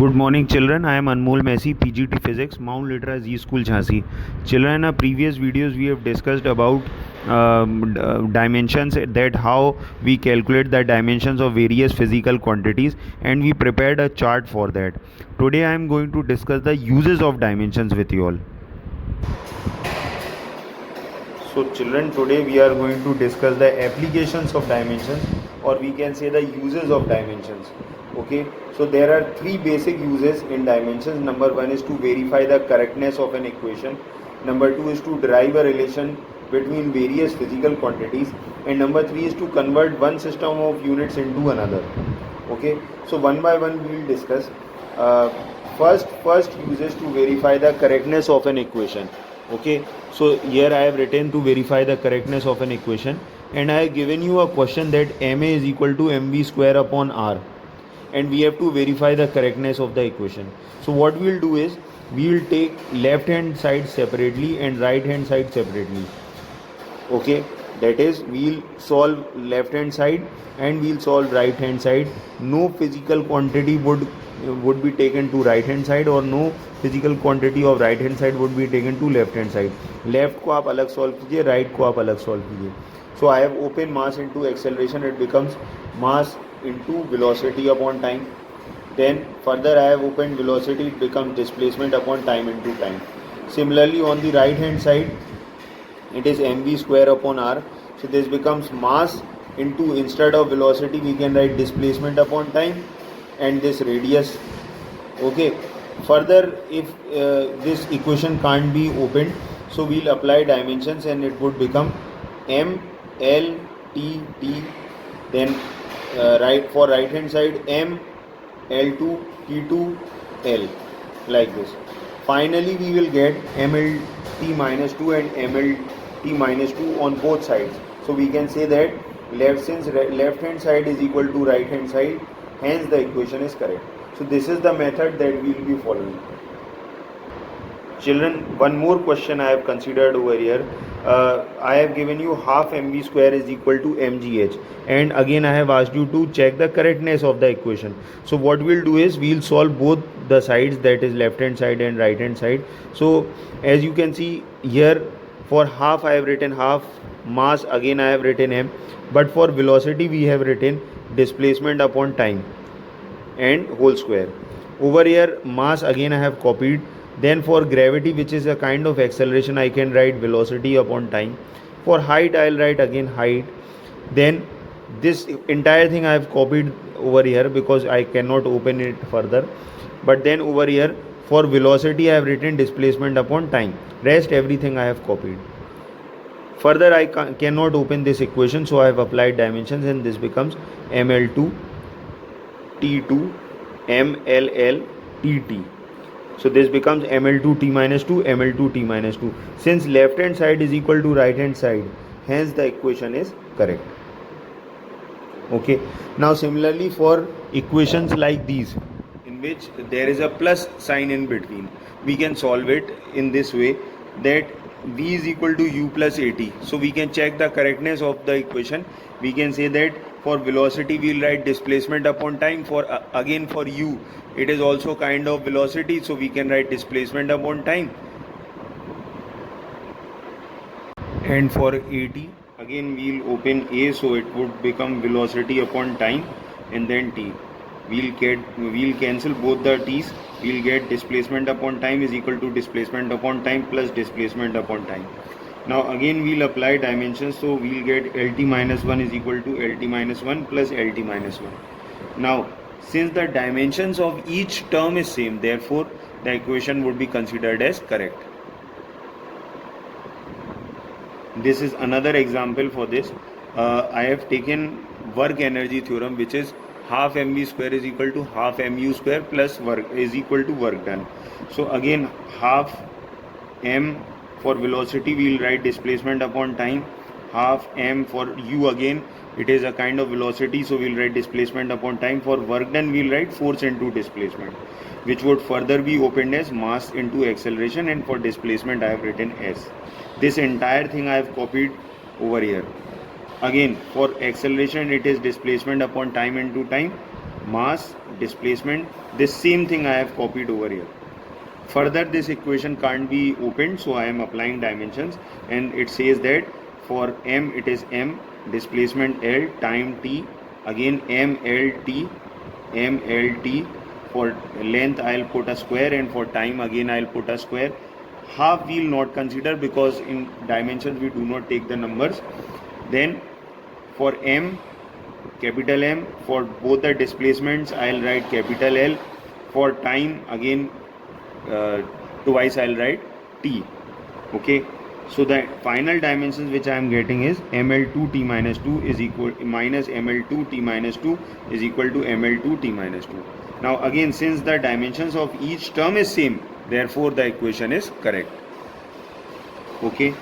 Good morning, children. I am Anmol Messi, PGT Physics, Mount Litra Z School, Jhansi. Children, in our previous videos, we have discussed about dimensions, that how we calculate the dimensions of various physical quantities, and we prepared a chart for that. Today, I am going to discuss the uses of dimensions with you all. So, children, today we are going to discuss the applications of dimensions, or we can say the uses of dimensions. Okay, so there are three basic uses in dimensions. Number one is to verify the correctness of an equation. Number two is to derive a relation between various physical quantities, and number three is to convert one system of units into another. Okay, so one by one we will discuss. First use is to verify the correctness of an equation. Okay, so here I have written to verify the correctness of an equation, and I have given you a question that ma is equal to mv square upon r, and we have to verify the correctness of the equation. So what we will do is we will take left hand side separately and right hand side separately. Okay, that is, we'll solve left hand side and we'll solve right hand side. No physical quantity would be taken to right hand side, or no physical quantity of right hand side would be taken to left hand side. Left को आप अलग solve कीजिए, right को आप अलग solve कीजिए. So I have opened mass into acceleration. It becomes mass into velocity upon time. Then further I have opened velocity. It becomes displacement upon time into time. Similarly, on the right hand side, it is mv square upon r. So this becomes mass into, instead of velocity we can write displacement upon time, and this radius. Okay, further if this equation can't be opened, so we'll apply dimensions and it would become m l t t. Then for right hand side, m l2 t2 l, like this. Finally we will get mlt minus 2 and mlt minus 2 on both sides. So we can say that since left hand side is equal to right hand side, hence the equation is correct. So this is the method that we will be following. Children, one more question I have considered over here. I have given you half mv square is equal to mgh, and again I have asked you to check the correctness of the equation. So what we'll do is we'll solve both the sides, that is left hand side and right hand side. So as you can see here, for half I have written half, mass again I have written m, but for velocity we have written displacement upon time and whole square. Over here mass again I have copied. Then for gravity, which is a kind of acceleration, I can write velocity upon time. For height, I'll write again height. Then this entire thing I have copied over here because I cannot open it further. But then over here, for velocity, I have written displacement upon time. Rest everything I have copied. Further, I cannot open this equation, so I have applied dimensions, and this becomes ml2 t2 mll tt. So this becomes ml2 t minus 2 ml2 t minus 2. Since left hand side is equal to right hand side, hence the equation is correct. Okay, now similarly for equations like these, in which there is a plus sign in between, we can solve it in this way, that v is equal to u plus at. So we can check the correctness of the equation. We can say that for velocity we'll write displacement upon time. For again for u, it is also kind of velocity, so we can write displacement upon time. And for at, again we'll open a, so it would become velocity upon time and then t. We'll cancel both the t's. We'll get displacement upon time is equal to displacement upon time plus displacement upon time. Now again we'll apply dimensions, so we'll get lt minus 1 is equal to lt minus 1 plus lt minus 1. Now since the dimensions of each term is same, therefore the equation would be considered as correct. This is another example for this. I have taken work energy theorem, which is half mv square is equal to half mu square plus work is equal to work done. So again half m, for velocity we will write displacement upon time. Half m for u, again it is a kind of velocity, so we will write displacement upon time. For work done we will write force into displacement, which would further be opened as mass into acceleration, and for displacement I have written s. This entire thing I have copied over here. Again for acceleration it is displacement upon time into time, mass, displacement. This same thing I have copied over here. Further, this equation can't be opened, so I am applying dimensions, and it says that for m it is m, displacement L, time t, again m L t, m L t. For length I'll put a square, and for time again I'll put a square. Half we'll not consider because in dimensions we do not take the numbers. Then for m, capital M. For both the displacements I'll write capital L. For time again twice I'll write t. Okay, so the final dimensions which I am getting is ml2 t minus 2 is equal minus ml2 t minus 2 is equal to ml2 t minus 2. Now again, since the dimensions of each term is same, therefore the equation is correct. Okay.